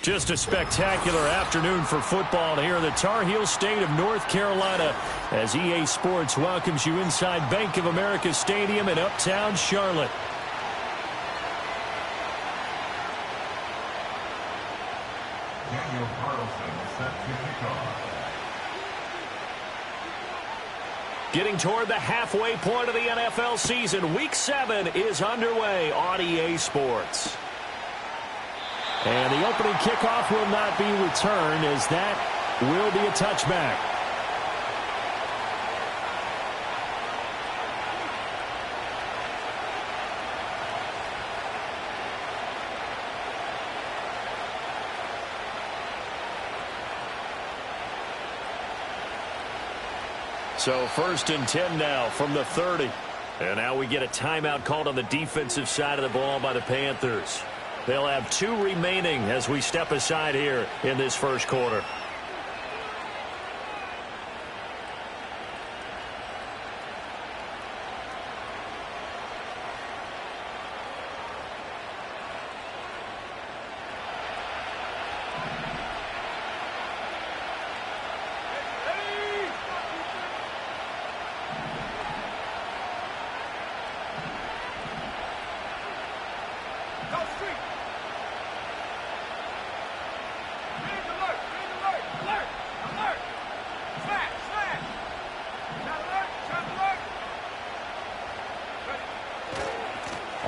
Just a spectacular afternoon for football here in the Tar Heel state of North Carolina as EA Sports welcomes you inside Bank of America Stadium in uptown Charlotte. Getting toward the halfway point of the NFL season, Week 7 is underway on EA Sports. And the opening kickoff will not be returned as that will be a touchback. So 1st and 10 now from the 30. And now we get a timeout called on the defensive side of the ball by the Panthers. They'll have 2 remaining as we step aside here in this first quarter.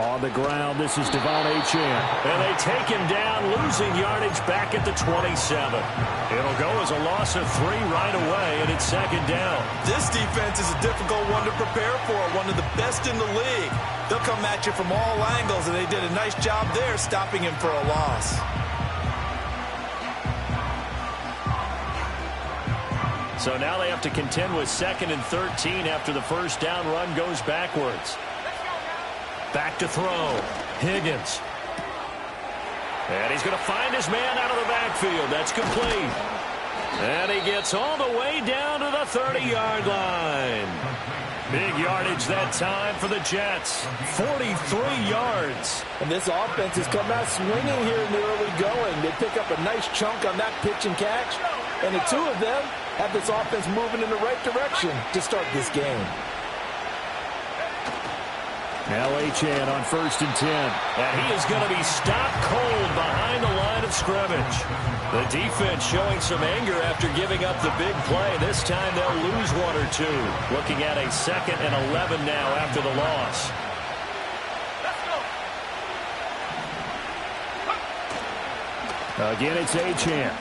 On the ground, this is Devon Achane. And they take him down, losing yardage back at the 27. It'll go as a loss of 3 right away, and it's 2nd down. This defense is a difficult one to prepare for, one of the best in the league. They'll come at you from all angles, and they did a nice job there stopping him for a loss. So now they have to contend with 2nd and 13 after the first down run goes backwards. Back to throw. Higgins. And he's going to find his man out of the backfield. That's complete. And he gets all the way down to the 30-yard line. Big yardage that time for the Jets. 43 yards. And this offense has come out swinging here in the early going. They pick up a nice chunk on that pitch and catch. And the 2 of them have this offense moving in the right direction to start this game. Now Achane on 1st and 10. And he is going to be stopped cold behind the line of scrimmage. The defense showing some anger after giving up the big play. This time they'll lose 1 or 2. Looking at a 2nd and 11 now after the loss. Again, it's Achane.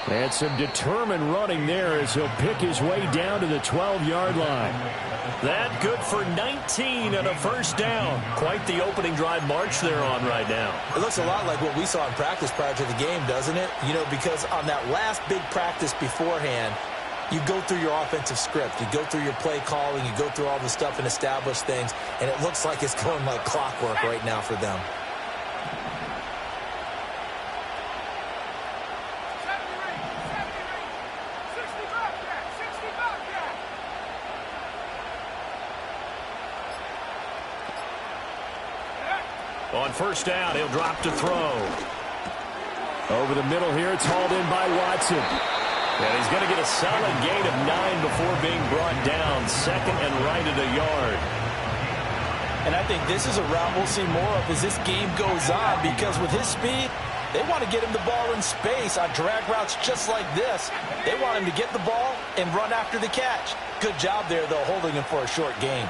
And some determined running there as he'll pick his way down to the 12-yard line. That good for 19 and a first down. Quite the opening drive march they're on right now. It looks a lot like what we saw in practice prior to the game, doesn't it? You know, because on that last big practice beforehand, you go through your offensive script. You go through your play calling. You go through all the stuff and establish things. And it looks like it's going like clockwork right now for them. On first down, he'll drop to throw. Over the middle here, it's hauled in by Watson. And he's going to get a solid gain of 9 before being brought down. 2nd and right at a yard. And I think this is a route we'll see more of as this game goes on, because with his speed, they want to get him the ball in space on drag routes just like this. They want him to get the ball and run after the catch. Good job there, though, holding him for a short gain.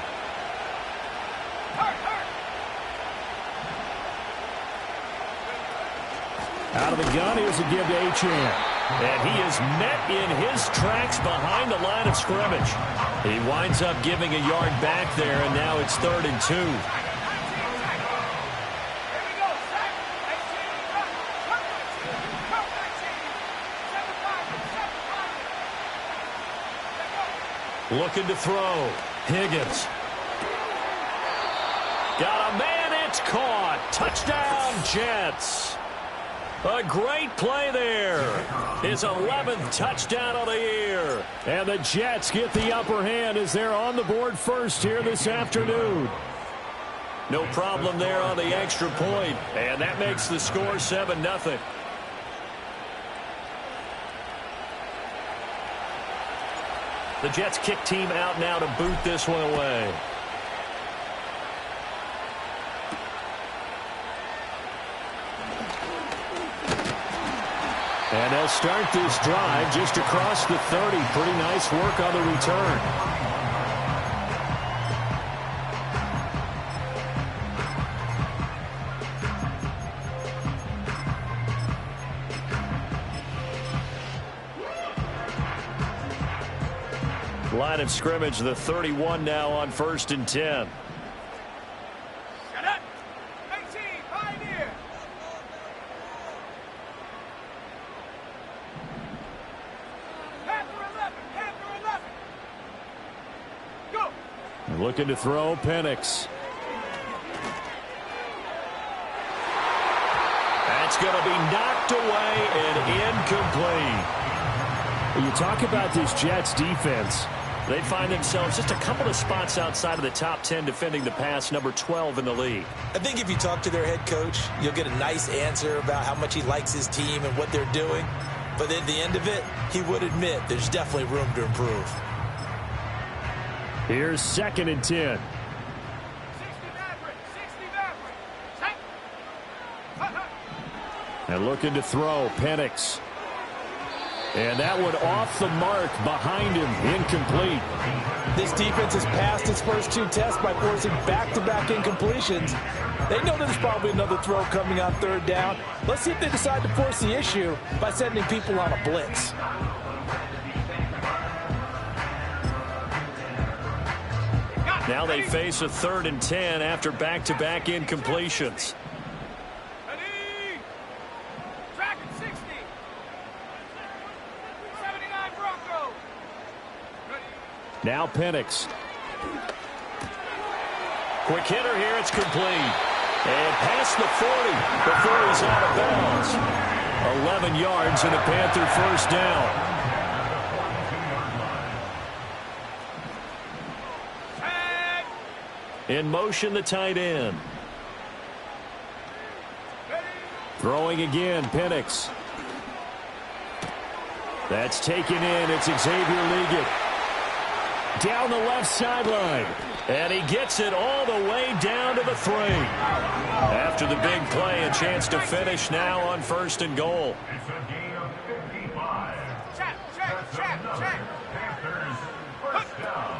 Out of the gun, here's a give to Achane. And he is met in his tracks behind the line of scrimmage. He winds up giving a yard back there, and now it's 3rd and 2. Looking to throw. Higgins. Got a man, it's caught. Touchdown, Jets. A great play there. His 11th touchdown of the year. And the Jets get the upper hand as they're on the board first here this afternoon. No problem there on the extra point. And that makes the score 7-0. The Jets kick team out now to boot this one away. And they'll start this drive just across the 30. Pretty nice work on the return. Line of scrimmage, the 31 now on 1st and 10. Looking to throw, Penix. That's going to be knocked away and incomplete. You talk about this Jets defense. They find themselves just a couple of spots outside of the top 10 defending the pass, number 12 in the league. I think if you talk to their head coach, you'll get a nice answer about how much he likes his team and what they're doing. But at the end of it, he would admit there's definitely room to improve. Here's 2nd and 10. And looking to throw, Penix. And that one off the mark behind him, incomplete. This defense has passed its first 2 tests by forcing back-to-back incompletions. They know there's probably another throw coming on 3rd down. Let's see if they decide to force the issue by sending people on a blitz. Now they face a 3rd and 10 after back-to-back incompletions. Now Penix. Quick hitter here, it's complete. And past the 40 before he's out of bounds. 11 yards and a Panther 1st down. In motion, the tight end. Throwing again, Penix. That's taken in. It's Xavier Leggett. Down the left sideline. And he gets it all the way down to the 3. After the big play, a chance to finish now on 1st and goal. It's a gain of 55. Check. Panthers first down.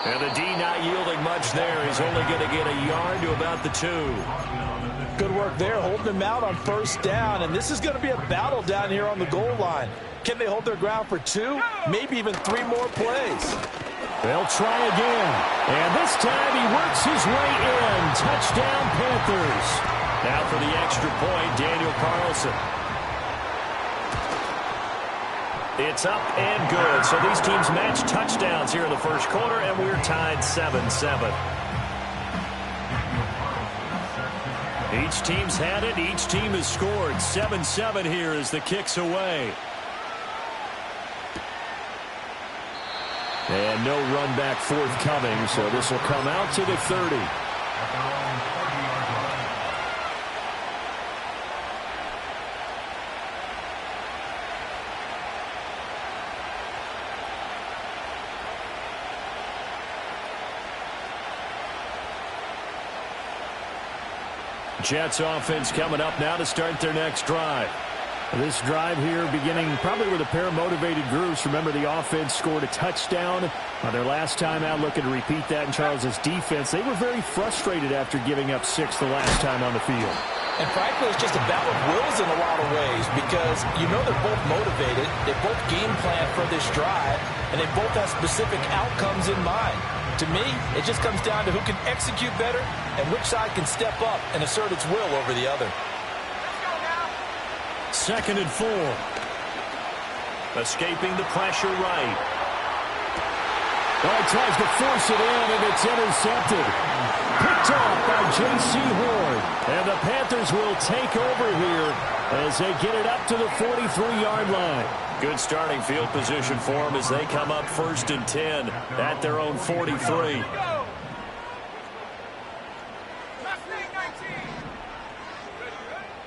And the D not yielding much there. He's only going to get a yard to about the 2. Good work there, holding them out on 1st down. And this is going to be a battle down here on the goal line. Can they hold their ground for 2, maybe even 3 more plays? They'll try again. And this time he works his way in. Touchdown, Panthers. Now for the extra point, Daniel Carlson. It's up and good. So these teams match touchdowns here in the 1st quarter, and we're tied 7-7. Each team's had it. Each team has scored. 7-7 here as the kick's away. And no run back forthcoming, so this will come out to the 30. Jets offense coming up now to start their next drive. This drive here beginning probably with a pair of motivated groups. Remember, the offense scored a touchdown on their last time out, looking to repeat that in Charles's defense. They were very frustrated after giving up 6 the last time on the field. And frankly, it's just a battle of wills in a lot of ways because you know they're both motivated, they both game plan for this drive, and they both have specific outcomes in mind. To me, it just comes down to who can execute better and which side can step up and assert its will over the other. 2nd and 4. Escaping the pressure right. Well, he tries to force it in, and it's intercepted. Picked off by J.C. Horn. And the Panthers will take over here as they get it up to the 43-yard line. Good starting field position for them as they come up 1st and 10 at their own 43.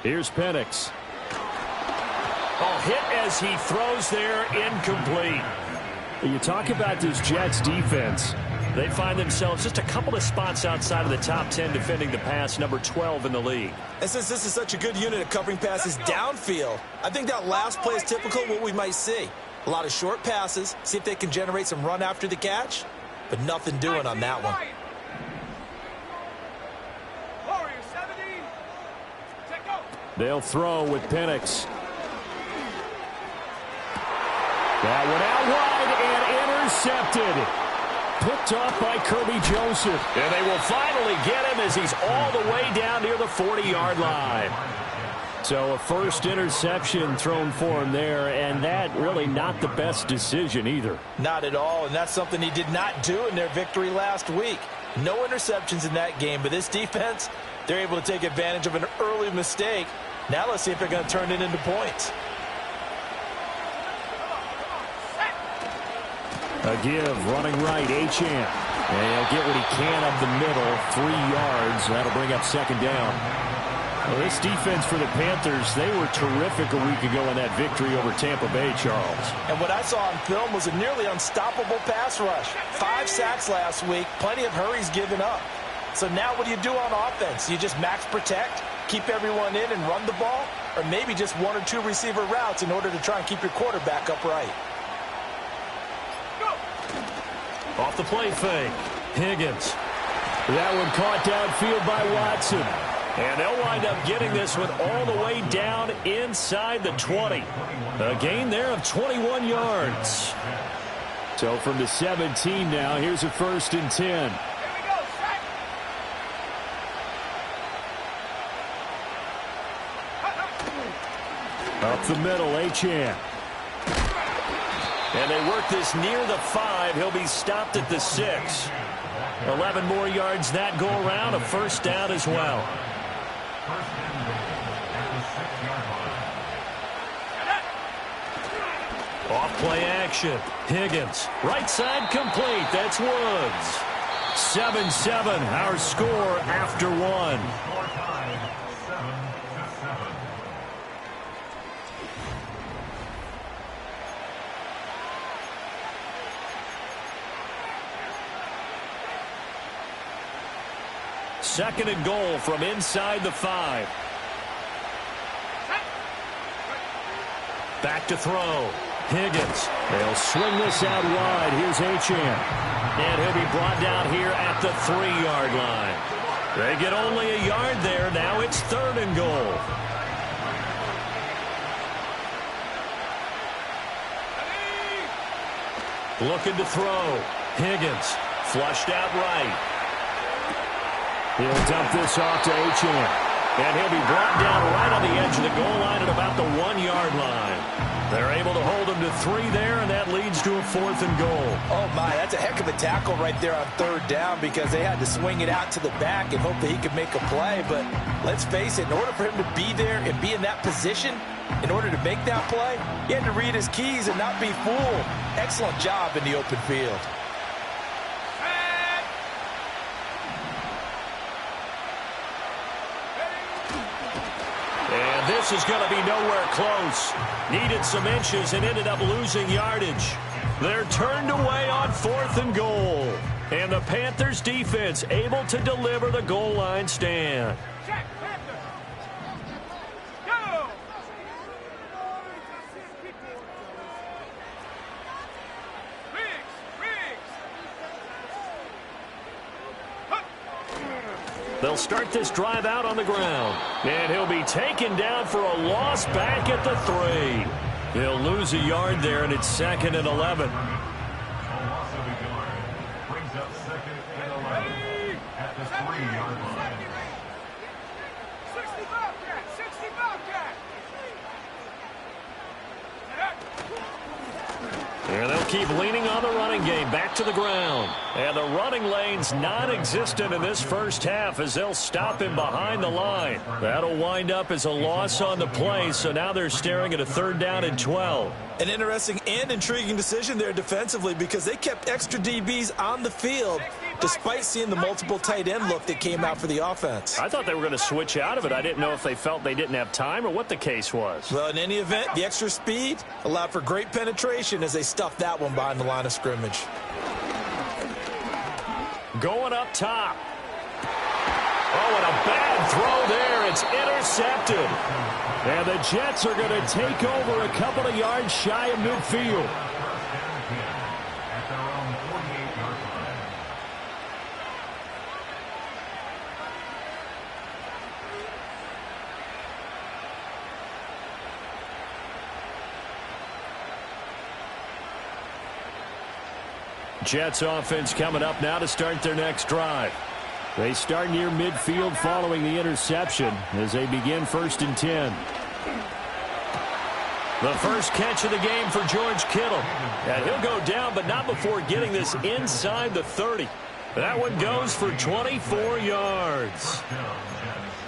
Here's Penix. Oh, hit as he throws there, incomplete. You talk about this Jets defense. They find themselves just a couple of spots outside of the top 10 defending the pass, number 12 in the league. And since this is such a good unit of covering passes downfield, I think that last play is typical of what we might see. A lot of short passes, see if they can generate some run after the catch, but nothing doing on that one. They'll throw with Penix. That one out wide and intercepted. Picked off by Kirby Joseph. And they will finally get him as he's all the way down near the 40-yard line. So a first interception thrown for him there, and that really not the best decision either. Not at all, and that's something he did not do in their victory last week. No interceptions in that game, but this defense, they're able to take advantage of an early mistake. Now let's see if they're going to turn it into points. A give, running right, Achane. And he'll get what he can up the middle, 3 yards. That'll bring up 2nd down. Well, this defense for the Panthers, they were terrific a week ago in that victory over Tampa Bay, Charles. And what I saw on film was a nearly unstoppable pass rush. 5 sacks last week, plenty of hurries given up. So now what do you do on offense? You just max protect, keep everyone in and run the ball, or maybe just 1 or 2 receiver routes in order to try and keep your quarterback upright. Off the play fake, Higgins. That one caught downfield by Watson. And they'll wind up getting this one all the way down inside the 20. A gain there of 21 yards. So from the 17 now, here's a 1st and 10. Up the middle, Achane. And they work this near the 5. He'll be stopped at the 6. 11 more yards that go around. A 1st down as well. Off play action. Higgins. Right side complete. That's Woods. 7-7. Our score after 1. Second and goal from inside the 5. Back to throw. Higgins. They'll swing this out wide. Here's Achane. And he'll be brought down here at the 3-yard line. They get only a yard there. Now it's 3rd and goal. Looking to throw. Higgins. Flushed out right. He'll dump this off to Achane. And he'll be brought down right on the edge of the goal line at about the 1-yard line. They're able to hold him to 3 there, and that leads to a 4th and goal. Oh, my, that's a heck of a tackle right there on 3rd down because they had to swing it out to the back and hope that he could make a play. But let's face it, in order for him to be there and be in that position, in order to make that play, he had to read his keys and not be fooled. Excellent job in the open field. This is going to be nowhere close. Needed some inches and ended up losing yardage. They're turned away on 4th and goal. And the Panthers defense able to deliver the goal line stand. They'll start this drive out on the ground. And he'll be taken down for a loss back at the 3. He'll lose a yard there, and it's 2nd and 11. A loss of a yard brings up 2nd and 11 at the 3-yard line. 60 Bobcat! 60 Bobcat! And they'll keep leaning on the running game. Back to the ground. And the running lane's non-existent in this first half as they'll stop him behind the line. That'll wind up as a loss on the play, so now they're staring at a 3rd down and 12. An interesting and intriguing decision there defensively because they kept extra DBs on the field despite seeing the multiple tight end look that came out for the offense. I thought they were going to switch out of it. I didn't know if they felt they didn't have time or what the case was. Well, in any event, the extra speed allowed for great penetration as they stuffed that one behind the line of scrimmage. Going up top. Oh, and a bad throw there. It's intercepted. And the Jets are going to take over a couple of yards shy of midfield. At their own 48-yard line. Jets offense coming up now to start their next drive. They start near midfield following the interception as they begin 1st and 10. The first catch of the game for George Kittle. And he'll go down, but not before getting this inside the 30. That one goes for 24 yards.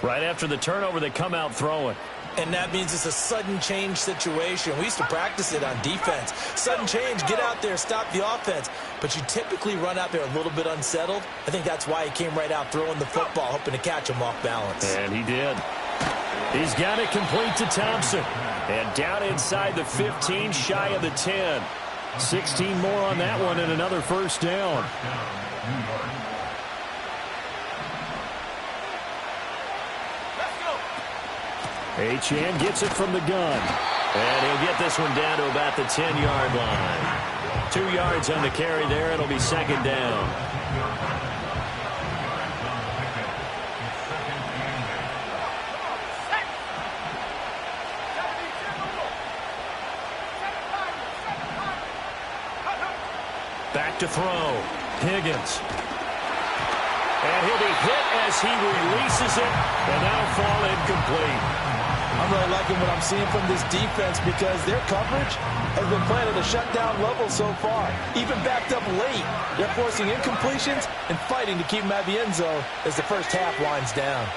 Right after the turnover, they come out throwing. And that means it's a sudden change situation. We used to practice it on defense. Sudden change, get out there, stop the offense. But you typically run out there a little bit unsettled. I think that's why he came right out throwing the football, hoping to catch him off balance. And he did. He's got it complete to Thompson. And down inside the 15, shy of the 10. 16 more on that one and another 1st down. Achane gets it from the gun. And he'll get this one down to about the 10-yard line. 2 yards on the carry there. It'll be 2nd down. Back to throw. Higgins. And he'll be hit as he releases it. And now fall incomplete. I'm really liking what I'm seeing from this defense because their coverage has been playing at a shutdown level so far. Even backed up late, they're forcing incompletions and fighting to keep them at the end zone as the first half winds down.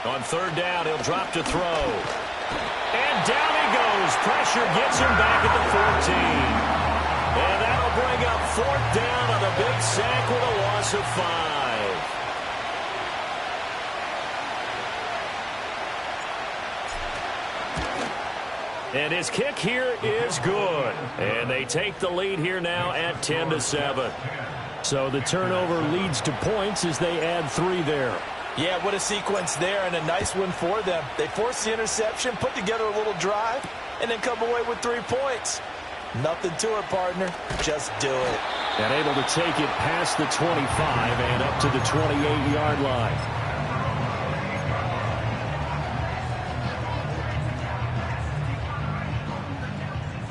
On 3rd down, he'll drop to throw. And down he goes. Pressure gets him back at the 14. And that'll bring up 4th down on a big sack with a loss of 5. And his kick here is good. And they take the lead here now at 10-7. So the turnover leads to points as they add 3 there. Yeah, what a sequence there and a nice one for them. They forced the interception, put together a little drive, and then come away with 3 points. Nothing to it, partner. Just do it. And able to take it past the 25 and up to the 28-yard line.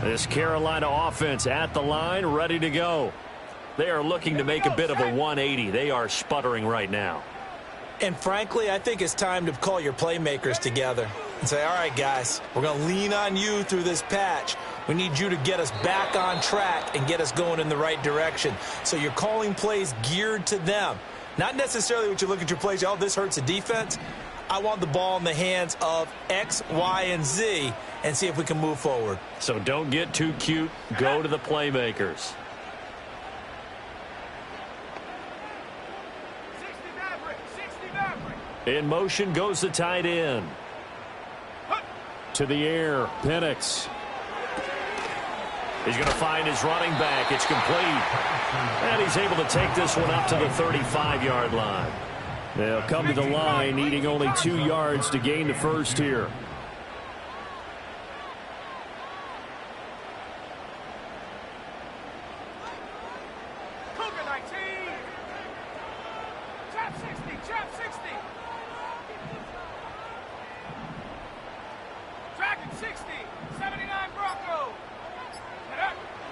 This Carolina offense at the line, ready to go. They are looking to make a bit of a 180. They are sputtering right now. And frankly, I think it's time to call your playmakers together and say, all right, guys, we're going to lean on you through this patch. We need you to get us back on track and get us going in the right direction. So you're calling plays geared to them. Not necessarily what you look at your plays, oh, this hurts the defense. I want the ball in the hands of X, Y, and Z and see if we can move forward. So don't get too cute. Go to the playmakers. In motion goes the tight end. To the air, Penix. He's going to find his running back. It's complete. And he's able to take this one up to the 35-yard line. They'll come to the line, needing only 2 yards to gain the first here.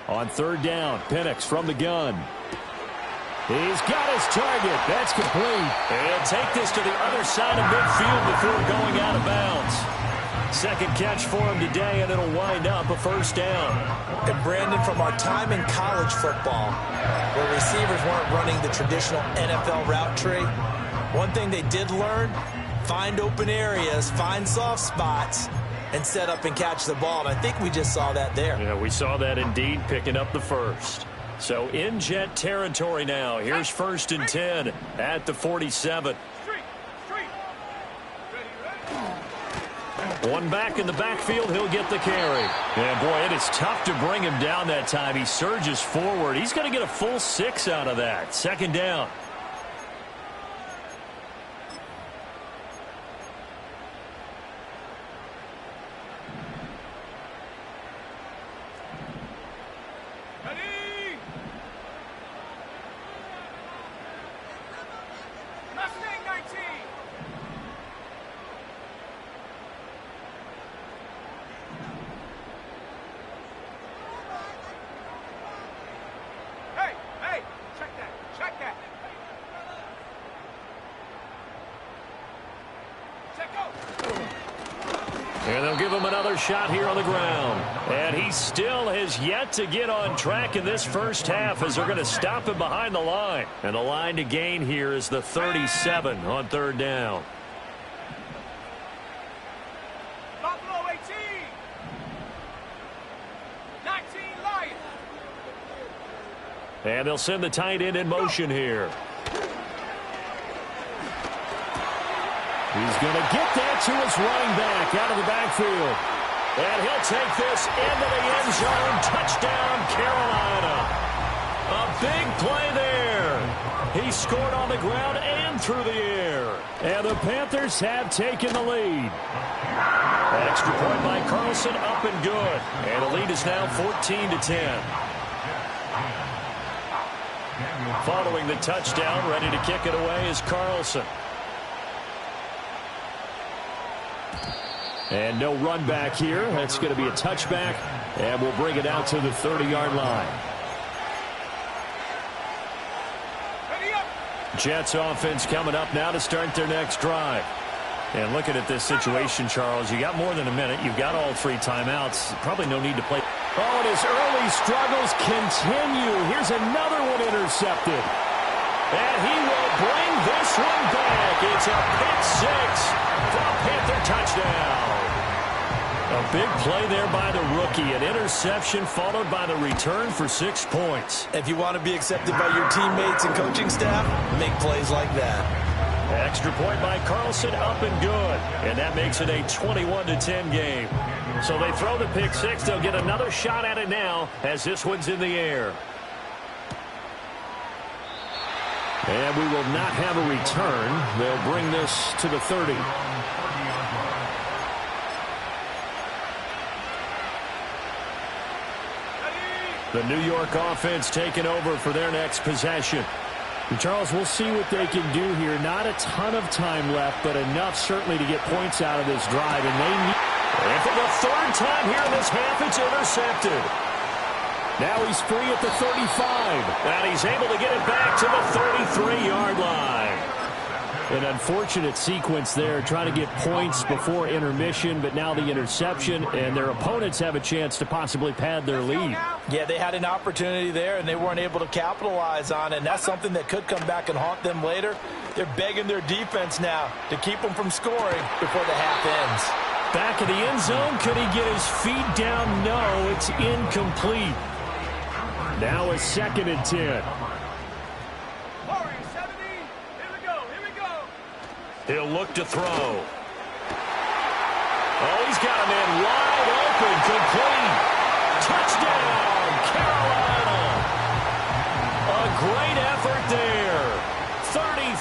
On third down, Penix from the gun. He's got his target. That's complete. And take this to the other side of midfield before going out of bounds. Second catch for him today, and it'll wind up a first down. And Brandon, from our time in college football, where receivers weren't running the traditional NFL route tree, one thing they did learn, find open areas, find soft spots, and set up and catch the ball. And I think we just saw that there. Yeah, we saw that indeed, picking up the first. So in Jet territory now. Here's 1st and 10 at the 47. One back in the backfield. He'll get the carry. Yeah, boy, it is tough to bring him down that time. He surges forward. He's going to get a full 6 out of that. 2nd down. And they'll give him another shot here on the ground. And he still has yet to get on track in this first half as they're going to stop him behind the line. And the line to gain here is the 37 on 3rd down. Buffalo 18. 19 Lions. And they'll send the tight end in motion here. He's going to get that to his running back out of the backfield. And he'll take this into the end zone. Touchdown, Carolina. A big play there. He scored on the ground and through the air. And the Panthers have taken the lead. Extra point by Carlson, up and good. And the lead is now 14-10. Following the touchdown, ready to kick it away is Carlson. And no run back here. That's going to be a touchback. And we'll bring it out to the 30-yard line. Jets offense coming up now to start their next drive. And looking at this situation, Charles, you got more than a minute. You've got all 3 timeouts. Probably no need to play. Oh, and his early struggles continue. Here's another one intercepted. And he will bring this one back. It's a pick 6 for a Panther touchdown. A big play there by the rookie. An interception followed by the return for 6 points. If you want to be accepted by your teammates and coaching staff, make plays like that. Extra point by Carlson, up and good. And that makes it a 21-10 game. So they throw the pick 6. They'll get another shot at it now as this one's in the air. And we will not have a return. They'll bring this to the 30. The New York offense taking over for their next possession. And Charles, we'll see what they can do here. Not a ton of time left, but enough certainly to get points out of this drive. And they need... And for the 3rd time here in this half, it's intercepted. Now he's free at the 35. And he's able to get it back to the 33-yard line. An unfortunate sequence there, trying to get points before intermission, but now the interception, and their opponents have a chance to possibly pad their lead. Yeah, they had an opportunity there, and they weren't able to capitalize on it, and that's something that could come back and haunt them later. They're begging their defense now to keep them from scoring before the half ends. Back in the end zone, could he get his feet down? No, it's incomplete. Now a 2nd and 10. He'll look to throw. Oh, he's got a man wide open, complete. Touchdown,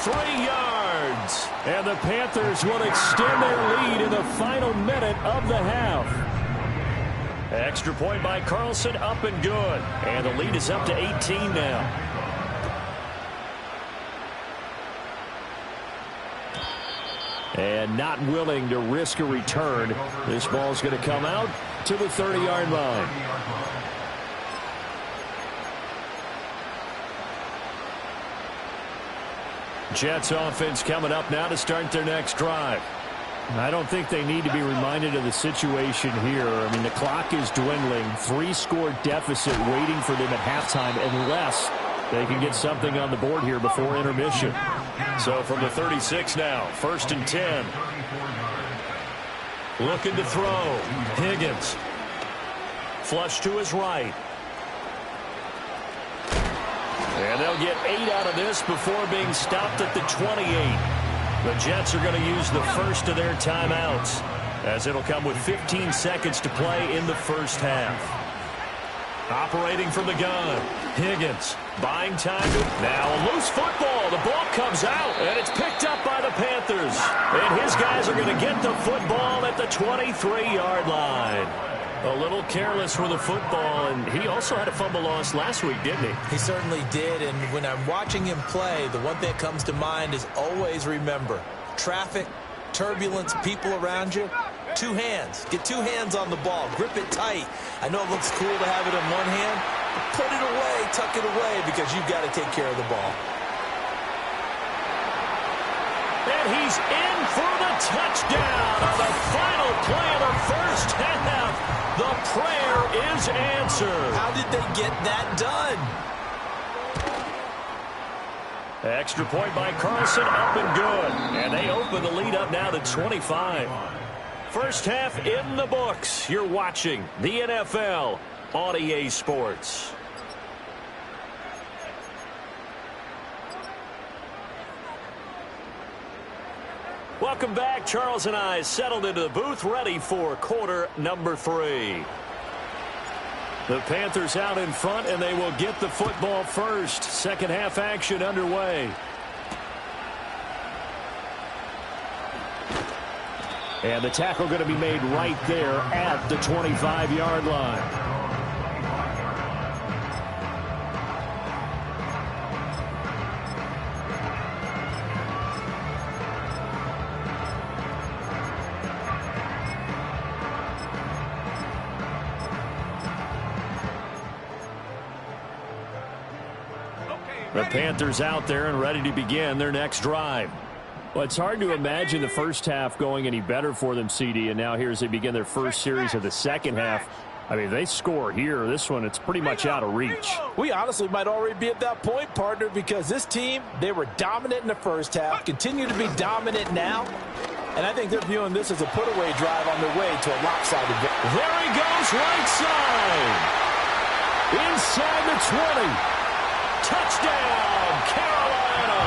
3 yards. And the Panthers will extend their lead in the final minute of the half. Extra point by Carlson, up and good. And the lead is up to 18 now. And not willing to risk a return. This ball's going to come out to the 30-yard line. Jets offense coming up now to start their next drive. I don't think they need to be reminded of the situation here. I mean, the clock is dwindling. 3-score deficit waiting for them at halftime unless they can get something on the board here before intermission. So from the 36 now, 1st and 10. Looking to throw. Higgins. Flush to his right. And they'll get 8 out of this before being stopped at the 28. The Jets are going to use the first of their timeouts, as it'll come with 15 seconds to play in the first half. Operating from the gun, Higgins buying time. Now a loose football. The ball comes out, and it's picked up by the Panthers. And his guys are going to get the football at the 23-yard line. A little careless with the football, and he also had a fumble loss last week, didn't he? He certainly did, and when I'm watching him play, the one thing that comes to mind is always remember, traffic, turbulence, people around you, 2 hands. Get 2 hands on the ball. Grip it tight. I know it looks cool to have it in one hand, but put it away, tuck it away, because you've got to take care of the ball. And he's in for the touchdown on the final play of the first half. The prayer is answered. How did they get that done? Extra point by Carlson, up and good. And they open the lead up now to 25. First half in the books. You're watching the NFL on EA Sports. Welcome back. Charles and I settled into the booth, ready for quarter number 3. The Panthers out in front, and they will get the football first. Second half action underway. And the tackle going to be made right there at the 25-yard line. The Panthers out there and ready to begin their next drive. Well, it's hard to imagine the first half going any better for them, CD, and now here as they begin their first series of the second half. I mean, they score here. This one, it's pretty much out of reach. We honestly might already be at that point, partner, because this team, they were dominant in the first half, continue to be dominant now, and I think they're viewing this as a put-away drive on their way to a lopsided victory. There he goes, right side. Inside the 20. Touchdown, Carolina.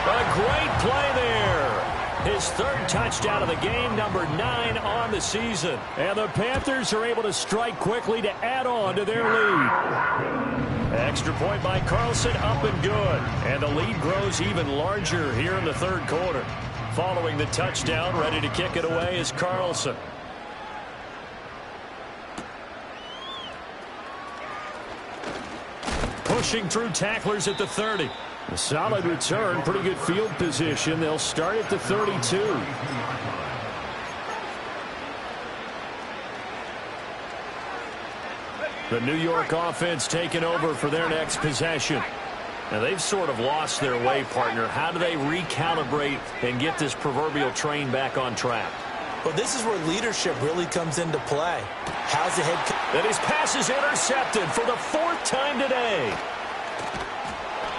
A great play there. His 3rd touchdown of the game, number 9 on the season. And the Panthers are able to strike quickly to add on to their lead. Extra point by Carlson, up and good. And the lead grows even larger here in the 3rd quarter. Following the touchdown, ready to kick it away is Carlson. Pushing through tacklers at the 30. A solid return, pretty good field position. They'll start at the 32. The New York offense taking over for their next possession. Now they've sort of lost their way, partner. How do they recalibrate and get this proverbial train back on track? Well, this is where leadership really comes into play. How's the head coach? And his pass is intercepted for the 4th time today.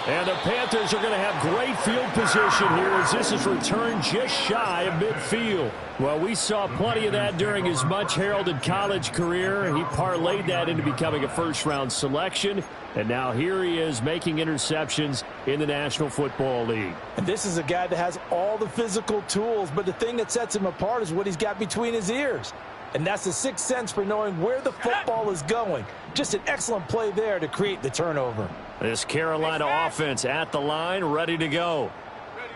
And the Panthers are going to have great field position here as this is returned just shy of midfield. Well, we saw plenty of that during his much-heralded college career. He parlayed that into becoming a first-round selection. And now here he is making interceptions in the National Football League. And this is a guy that has all the physical tools, but the thing that sets him apart is what he's got between his ears. And that's the 6th sense for knowing where the football is going. Just an excellent play there to create the turnover. This Carolina offense at the line, ready to go.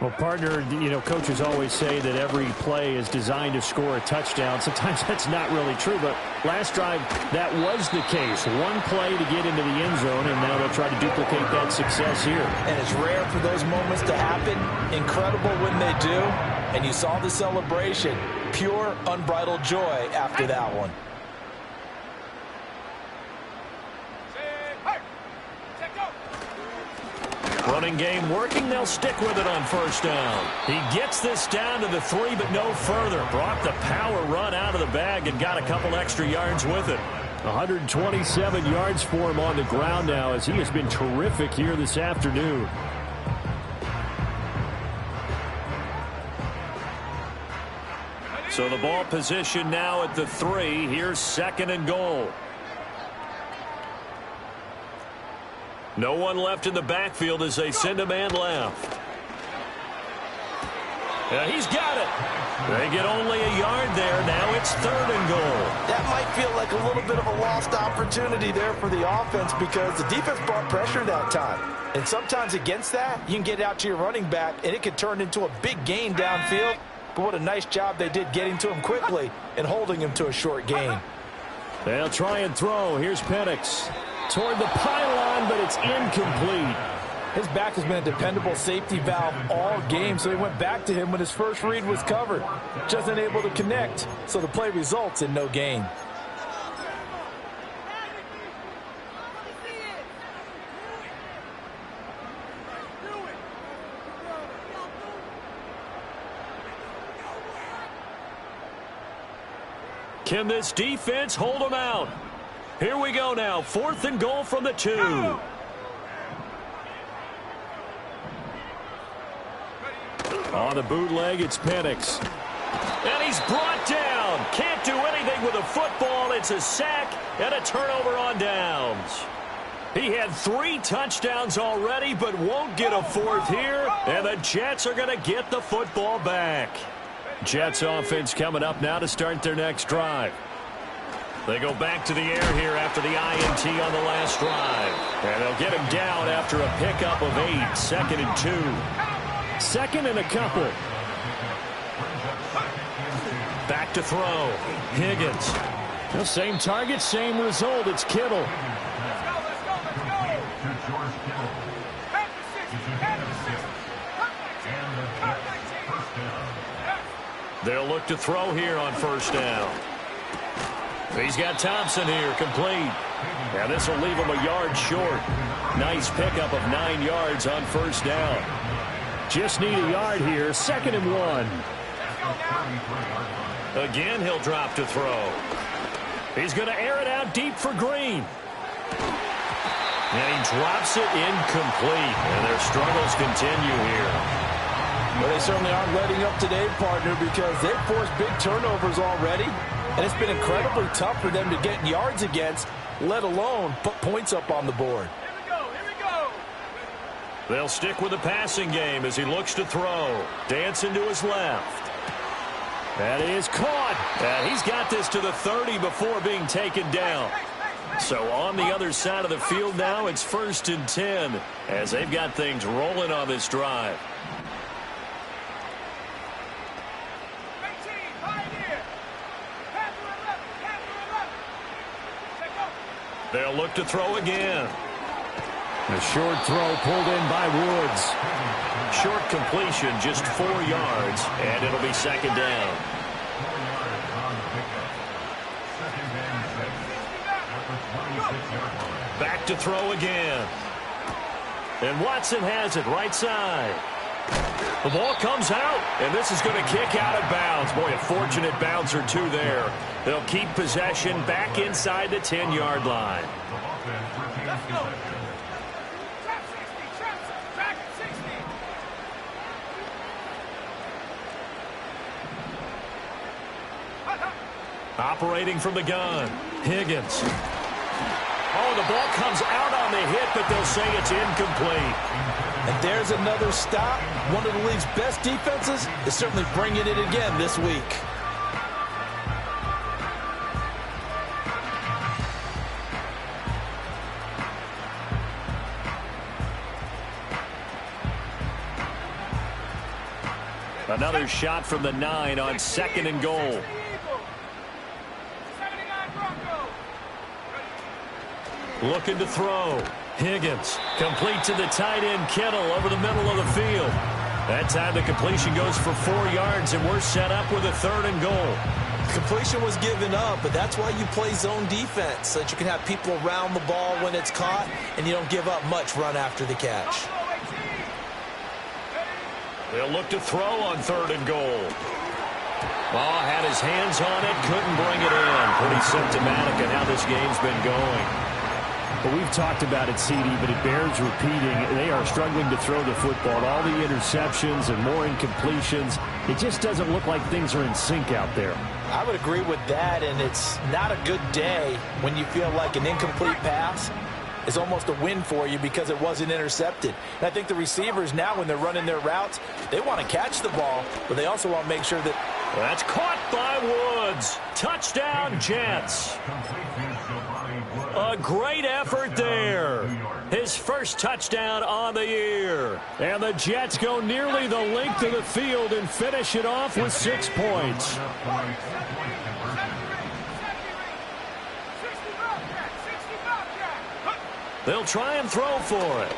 Well, partner, coaches always say that every play is designed to score a touchdown. Sometimes that's not really true, but last drive, that was the case. One play to get into the end zone, and now they'll try to duplicate that success here. And it's rare for those moments to happen. Incredible when they do. And you saw the celebration. Pure, unbridled joy after that one. Running game working. They'll stick with it on first down. He gets this down to the 3, but no further. Brought the power run out of the bag and got a couple extra yards with it. 127 yards for him on the ground now, as he has been terrific here this afternoon. So the ball position now at the 3. Here's 2nd and goal. No one left in the backfield as they send a man left. Yeah, he's got it. They get only a yard there. Now it's 3rd and goal. That might feel like a little bit of a lost opportunity there for the offense because the defense brought pressure that time. And sometimes against that, you can get out to your running back, and it could turn into a big gain downfield. But what a nice job they did getting to him quickly and holding him to a short gain. They'll try and throw. Here's Penix. Toward the pylon, but it's incomplete. His back has been a dependable safety valve all game, so he went back to him when his first read was covered. Just unable to connect, so the play results in no gain. Can this defense hold them out? Here we go now. 4th and goal from the 2. On the bootleg, it's Penix. And he's brought down. Can't do anything with a football. It's a sack and a turnover on downs. He had 3 touchdowns already, but won't get a 4th here. And the Jets are going to get the football back. Jets offense coming up now to start their next drive. They go back to the air here after the INT on the last drive. And they'll get him down after a pickup of 8. 2nd and 2. 2nd and a couple. Back to throw. Higgins. The same target, same result. It's Kittle. They'll look to throw here on first down. He's got Thompson here, complete. Now this will leave him a yard short. Nice pickup of 9 yards on first down. Just need a yard here. 2nd and 1. Again, he'll drop to throw. He's going to air it out deep for Green. And he drops it incomplete. And their struggles continue here. Well, they certainly aren't letting up today, partner, because they've forced big turnovers already. And it's been incredibly tough for them to get yards against, let alone put points up on the board. They'll stick with the passing game as he looks to throw. Dancing to his left. That is caught. And he's got this to the 30 before being taken down. So on the other side of the field now, it's 1st and 10 as they've got things rolling on this drive. They'll look to throw again. A short throw pulled in by Woods. Short completion, just 4 yards, and it'll be 2nd down. Back to throw again. And Watson has it right side. The ball comes out, and this is going to kick out of bounds. Boy, a fortunate bounce or 2 there. They'll keep possession back inside the 10-yard line. Let's go. Operating from the gun, Higgins. Oh, the ball comes out on the hit, but they'll say it's incomplete. And there's another stop. One of the league's best defenses is certainly bringing it again this week. Another shot from the 9 on 2nd and goal. Looking to throw. Higgins, complete to the tight end, Kittle, over the middle of the field. That time the completion goes for 4 yards, and we're set up with a 3rd and goal. Completion was given up, but that's why you play zone defense, so that you can have people around the ball when it's caught, and you don't give up much run after the catch. They'll look to throw on 3rd and goal. Ball had his hands on it, couldn't bring it in. Pretty symptomatic of how this game's been going. Well, we've talked about it, CD, but it bears repeating. They are struggling to throw the football. All the interceptions and more incompletions. It just doesn't look like things are in sync out there. I would agree with that, and it's not a good day when you feel like an incomplete pass is almost a win for you because it wasn't intercepted. And I think the receivers now, when they're running their routes, they want to catch the ball, but they also want to make sure that... That's caught by Woods. Touchdown, Jets. A great effort there. His first touchdown on the year. And the Jets go nearly the length of the field and finish it off with 6 points. They'll try and throw for it.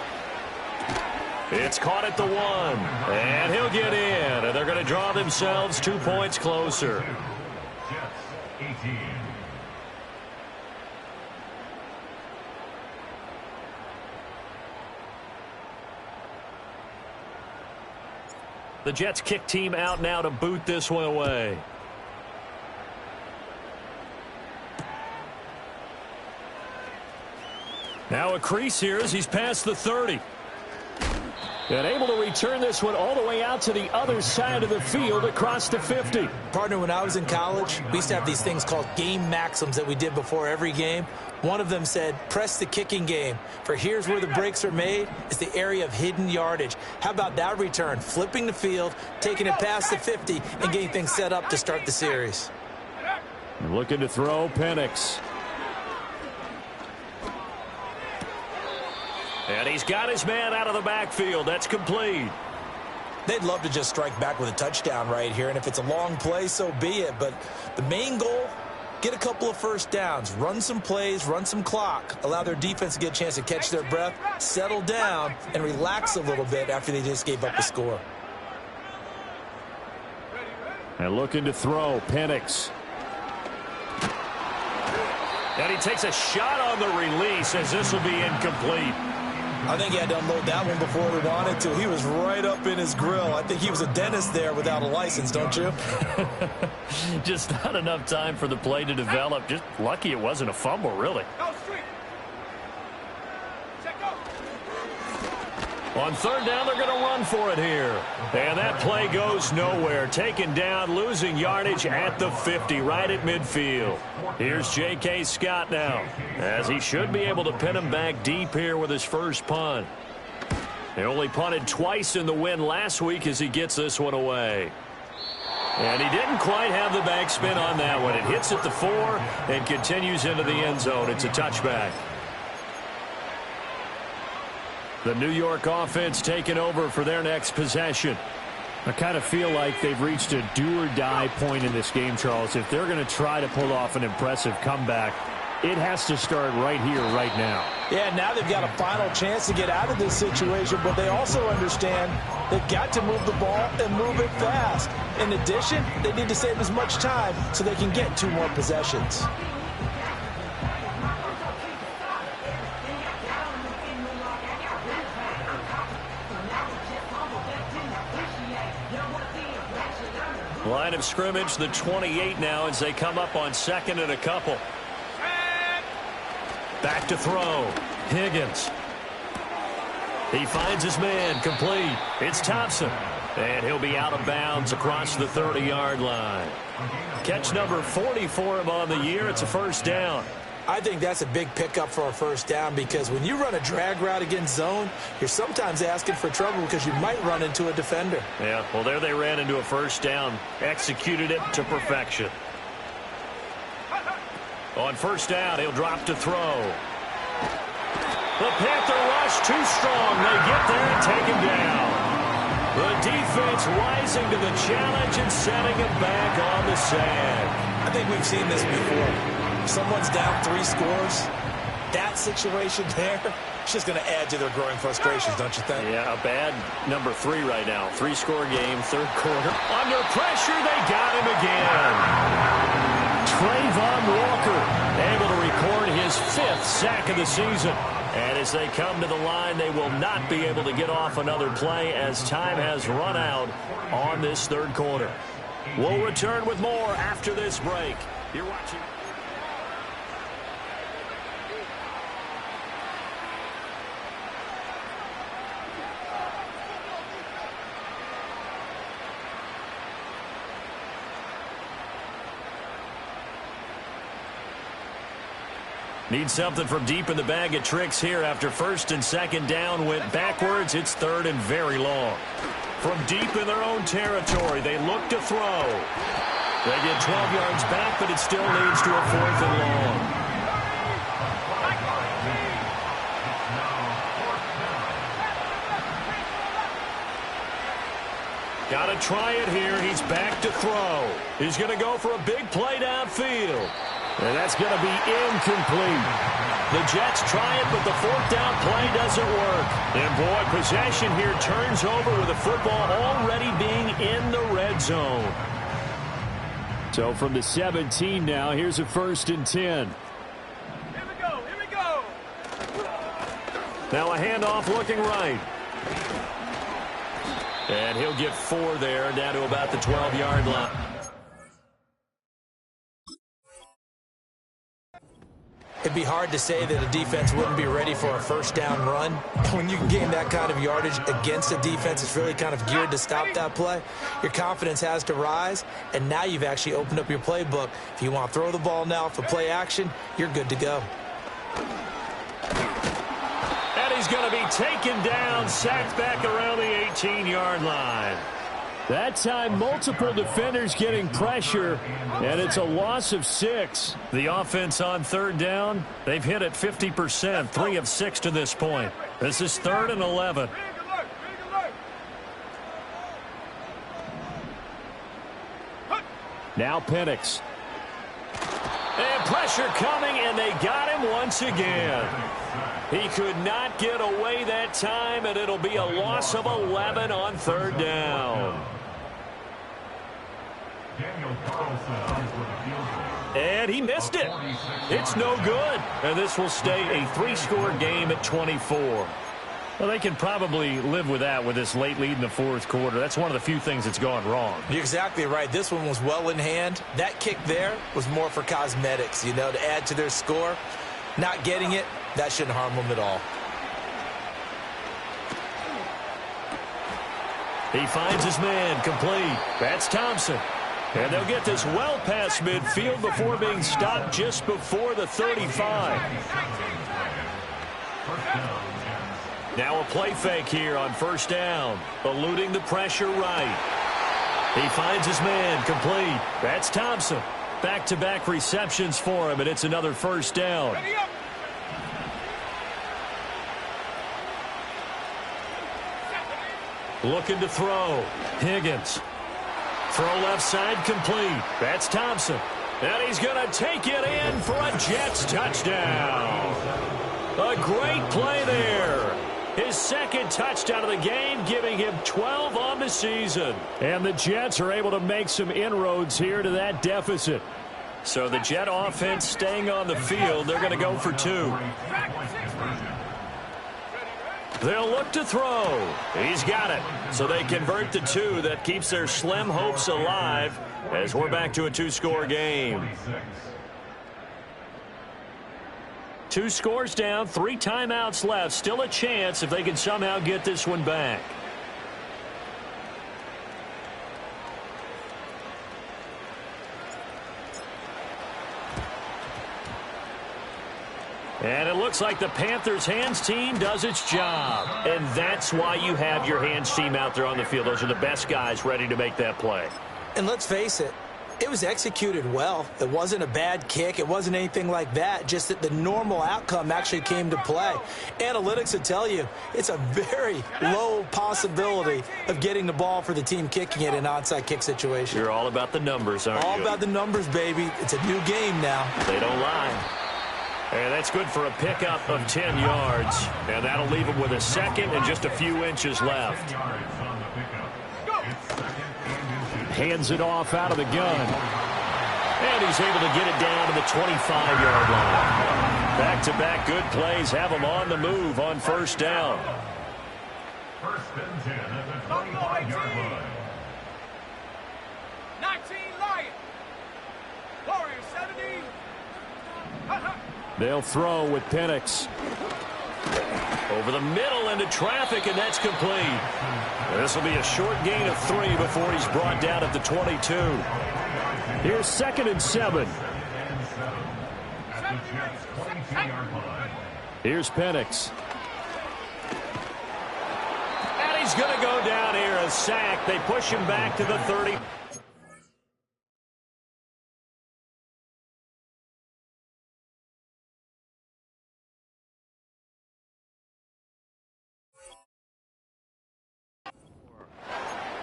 It's caught at the 1. And he'll get in. And they're going to draw themselves 2 points closer. Jets 18. The Jets kick team out now to boot this one away. Now a crease here as he's past the 30. And able to return this one all the way out to the other side of the field across the 50. Partner, when I was in college, we used to have these things called game maxims that we did before every game. One of them said, press the kicking game, for here's where the breaks are made. It's the area of hidden yardage. How about that return? Flipping the field, taking it past the 50, and getting things set up to start the series. Looking to throw, Penix. And he's got his man out of the backfield. That's complete. They'd love to just strike back with a touchdown right here, and if it's a long play, so be it. But the main goal, get a couple of first downs, run some plays, run some clock, allow their defense to get a chance to catch their breath, settle down, and relax a little bit after they just gave up the score. And looking to throw, Penix. And he takes a shot on the release as this will be incomplete. I think he had to unload that one before he wanted to. He was right up in his grill. I think he was a dentist there without a license, don't you? Just not enough time for the play to develop. Just lucky it wasn't a fumble, really. On 3rd down, they're going to run for it here. And that play goes nowhere. Taken down, losing yardage at the 50, right at midfield. Here's J.K. Scott now, as he should be able to pin him back deep here with his first punt. He only punted twice in the win last week as he gets this one away. And he didn't quite have the backspin on that one. It hits at the 4 and continues into the end zone. It's a touchback. The New York offense taking over for their next possession. I kind of feel like they've reached a do-or-die point in this game, Charles. If they're going to try to pull off an impressive comeback, it has to start right here, right now. Yeah, now they've got a final chance to get out of this situation, but they also understand they've got to move the ball and move it fast. In addition, they need to save as much time so they can get 2 more possessions. Line of scrimmage, the 28 now as they come up on 2nd and a couple. Back to throw. Higgins. He finds his man, complete. It's Thompson. And he'll be out of bounds across the 30-yard line. Catch number 40 for him on the year. It's a first down. I think that's a big pickup for a first down because when you run a drag route against zone, you're sometimes asking for trouble because you might run into a defender. Yeah, well, there they ran into a first down. Executed it to perfection. On first down, he'll drop to throw. The Panther rush too strong. They get there and take him down. The defense rising to the challenge and setting him back on the sand. I think we've seen this before. If someone's down 3 scores, that situation there, it's just going to add to their growing frustrations, don't you think? Yeah, a bad number 3 right now. 3-score game, third quarter. Under pressure, they got him again. Trayvon Walker able to record his 5th sack of the season. And as they come to the line, they will not be able to get off another play as time has run out on this third quarter. We'll return with more after this break. You're watching. Need something from deep in the bag of tricks here after first and second down went backwards. It's third and very long. From deep in their own territory, they look to throw. They get 12 yards back, but it still leads to a 4th and long. Got to try it here. He's back to throw. He's going to go for a big play downfield. And that's going to be incomplete. The Jets try it, but the 4th down play doesn't work. And, boy, possession here turns over with the football already being in the red zone. So from the 17 now, here's a 1st and 10. Here we go. Here we go. Now a handoff looking right. And he'll get 4 there, down to about the 12-yard line. It'd be hard to say that a defense wouldn't be ready for a first down run. When you can gain that kind of yardage against a defense that's really kind of geared to stop that play, your confidence has to rise, and now you've actually opened up your playbook. If you want to throw the ball now for play action, you're good to go. And he's going to be taken down, sacked back around the 18-yard line. That time, multiple defenders getting pressure, and it's a loss of 6. The offense on third down, they've hit it 50%, 3 of 6 to this point. This is 3rd and 11. Now Penix. And pressure coming, and they got him once again. He could not get away that time, and it'll be a loss of 11 on third down. And he missed it. It's no good. And this will stay a 3-score game at 24. Well, they can probably live with that with this late lead in the 4th quarter. That's one of the few things that's gone wrong. You're exactly right. This one was well in hand. That kick there was more for cosmetics, you know, to add to their score. Not getting it, that shouldn't harm them at all. He finds his man complete. That's Thompson. And they'll get this well past midfield before being stopped just before the 35. Now a play fake here on first down. Eluding the pressure right. He finds his man complete. That's Thompson. Back-to-back receptions for him, and it's another first down. Looking to throw. Higgins. Throw left side complete. That's Thompson. And he's going to take it in for a Jets touchdown. A great play there. His 2nd touchdown of the game, giving him 12 on the season. And the Jets are able to make some inroads here to that deficit. So the Jet offense staying on the field. They're going to go for 2. They'll look to throw. He's got it. So they convert the 2. That keeps their slim hopes alive as we're back to a 2-score game. 2 scores down, 3 timeouts left. Still a chance if they can somehow get this one back. And it looks like the Panthers' hands team does its job. And that's why you have your hands team out there on the field. Those are the best guys ready to make that play. And let's face it, It was executed well. It wasn't a bad kick. It wasn't anything like that, just that the normal outcome actually came to play. Analytics would tell you it's a very low possibility of getting the ball for the team kicking it in an onside kick situation. You're all about the numbers, aren't you? All about the numbers, baby. It's a new game now. They don't lie. And that's good for a pickup of 10 yards. And that'll leave him with a second and just a few inches left. Hands it off out of the gun. And he's able to get it down to the 25-yard line. Back-to-back good plays have him on the move on first down. First and 10 at the 25-yard line. 19 Lion. Warriors 70. They'll throw with Penix. Over the middle into traffic, and that's complete. This will be a short gain of 3 before he's brought down at the 22. Here's 2nd and 7. Here's Penix. And he's going to go down here, a sack. They push him back to the 30.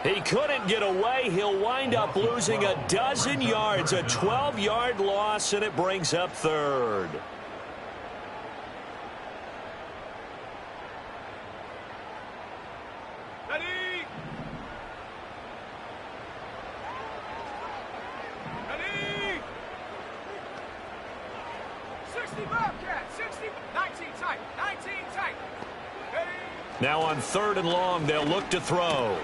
He couldn't get away. He'll wind up losing a dozen yards, a 12-yard loss, and it brings up 3rd. Ready. Ready. 60 Bobcat. 60. 19 tight. 19 tight. Ready. Now on 3rd and long, they'll look to throw.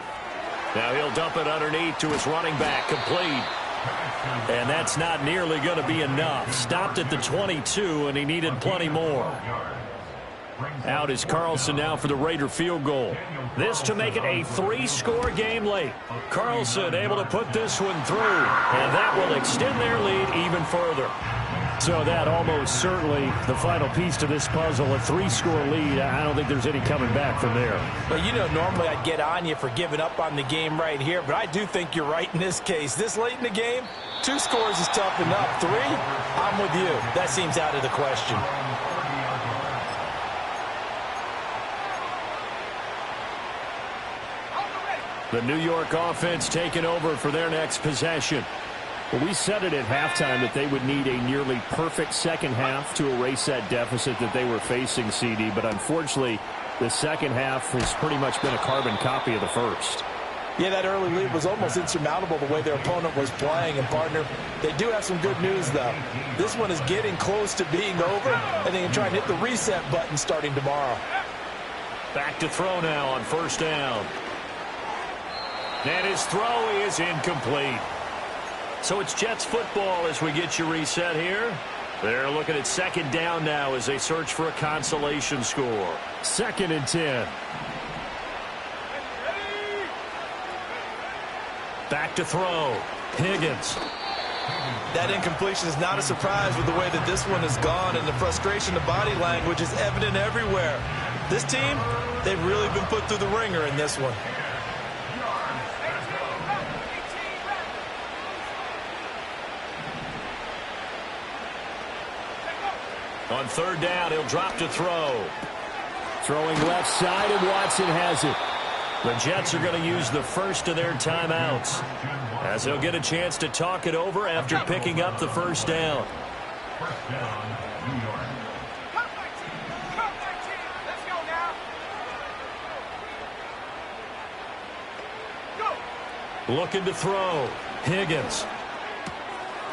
Now he'll dump it underneath to his running back, complete. And that's not nearly going to be enough. Stopped at the 22, and he needed plenty more. Out is Carlson now for the Raider field goal. This to make it a 3-score game late. Carlson able to put this one through, and that will extend their lead even further. So that almost certainly the final piece to this puzzle, a 3-score lead. I don't think there's any coming back from there. But, you know, normally I'd get on you for giving up on the game right here, but I do think you're right in this case. This late in the game, 2 scores is tough enough. 3, I'm with you. That seems out of the question. The New York offense taking over for their next possession. Well, we said it at halftime that they would need a nearly perfect second half to erase that deficit that they were facing, CD. But unfortunately, the second half has pretty much been a carbon copy of the first. Yeah, that early lead was almost insurmountable the way their opponent was playing. And, partner, they do have some good news, though. This one is getting close to being over, and they can try and hit the reset button starting tomorrow. Back to throw now on first down. And his throw is incomplete. So it's Jets football as we get you reset here. They're looking at 2nd down now as they search for a consolation score. 2nd and 10. Back to throw. Higgins. That incompletion is not a surprise with the way that this one has gone, and the frustration, the body language is evident everywhere. This team, they've really been put through the ringer in this one. On 3rd down, he'll drop to throw. Throwing left side, and Watson has it. The Jets are going to use the first of their timeouts as they'll get a chance to talk it over after picking up the first down. First down, New York. Come 19. Come 19. Let's go now. Go. Looking to throw. Higgins.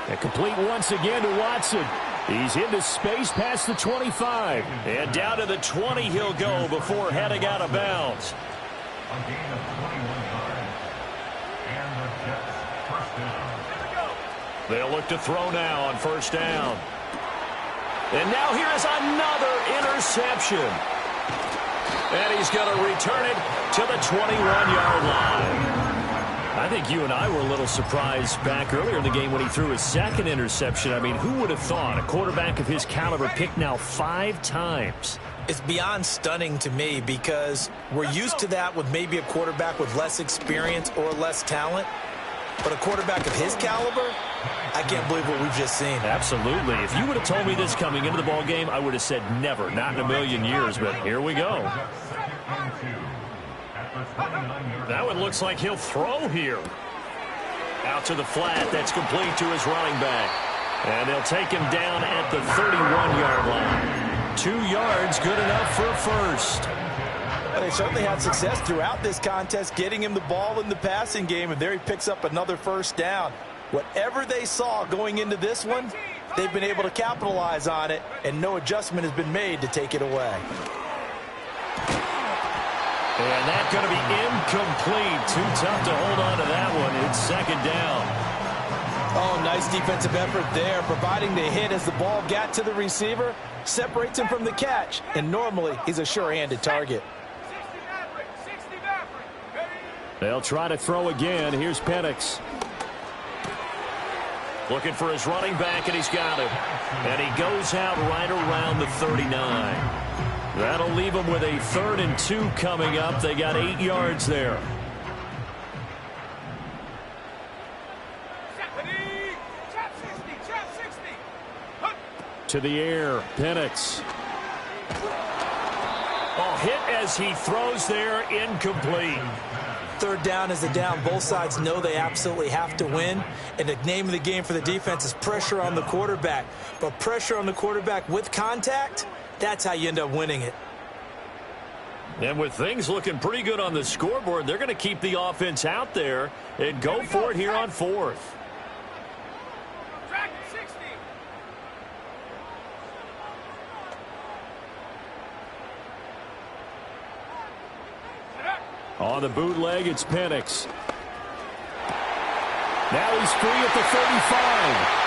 And complete once again to Watson. He's into space past the 25. And down to the 20 he'll go before heading out of bounds. A gain of 21 yards. And the Jets first down. They'll look to throw now on first down. And now here is another interception. And he's going to return it to the 21-yard line. I think you and I were a little surprised back earlier in the game when he threw his 2nd interception. I mean, who would have thought a quarterback of his caliber picked now 5 times? It's beyond stunning to me because we're used to that with maybe a quarterback with less experience or less talent. But a quarterback of his caliber, I can't believe what we've just seen. Absolutely. If you would have told me this coming into the ball game, I would have said never, not in a million years. But here we go. That one looks like he'll throw here. Out to the flat. That's complete to his running back. And they'll take him down at the 31-yard line. 2 yards, good enough for a first. They certainly had success throughout this contest getting him the ball in the passing game, and there he picks up another first down. Whatever they saw going into this one, they've been able to capitalize on it, and no adjustment has been made to take it away. And that's going to be incomplete. Too tough to hold on to that one. It's second down. Oh, nice defensive effort there, providing the hit as the ball got to the receiver, separates him from the catch, and normally he's a sure-handed target. They'll try to throw again. Here's Penix. Looking for his running back, and he's got him. And he goes out right around the 39. That'll leave him with a 3rd and 2 coming up. They got 8 yards there. To the air, Penix. Oh, hit as he throws there, incomplete. 3rd down is a down. Both sides know they absolutely have to win. And the name of the game for the defense is pressure on the quarterback. But pressure on the quarterback with contact, that's how you end up winning it. And with things looking pretty good on the scoreboard, they're going to keep the offense out there and go for it here on 4th. On the bootleg, it's Penix. Now he's free at the 35.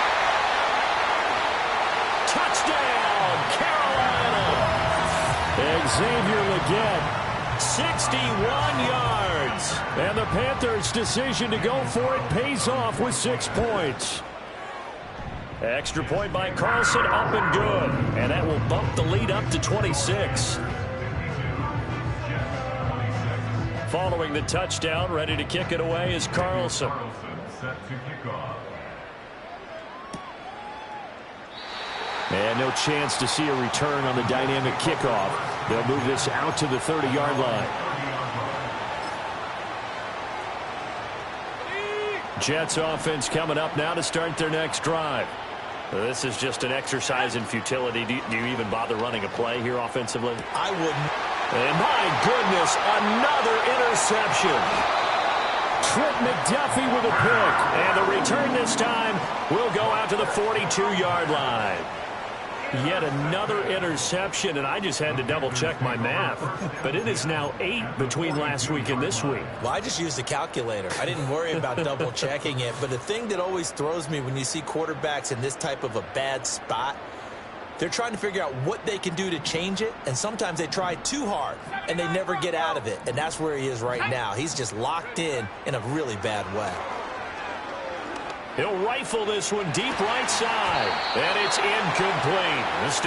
Touchdown, Carolina! Xavier Legette. 61 yards. And the Panthers' decision to go for it pays off with 6 points. Extra point by Carlson, up and good. And that will bump the lead up to 26. Following the touchdown, ready to kick it away is Carlson. Set to kick off. And no chance to see a return on the dynamic kickoff. They'll move this out to the 30-yard line. Jets offense coming up now to start their next drive. This is just an exercise in futility. Do you even bother running a play here offensively? I wouldn't. And my goodness, another interception. Trent McDuffie with a pick. And the return this time will go out to the 42-yard line. Yet another interception, and I just had to double-check my math. But it is now 8 between last week and this week. Well, I just used a calculator. I didn't worry about double-checking it. But the thing that always throws me when you see quarterbacks in this type of a bad spot, they're trying to figure out what they can do to change it, and sometimes they try too hard, and they never get out of it. And that's where he is right now. He's just locked in a really bad way. He'll rifle this one deep right side, and it's incomplete.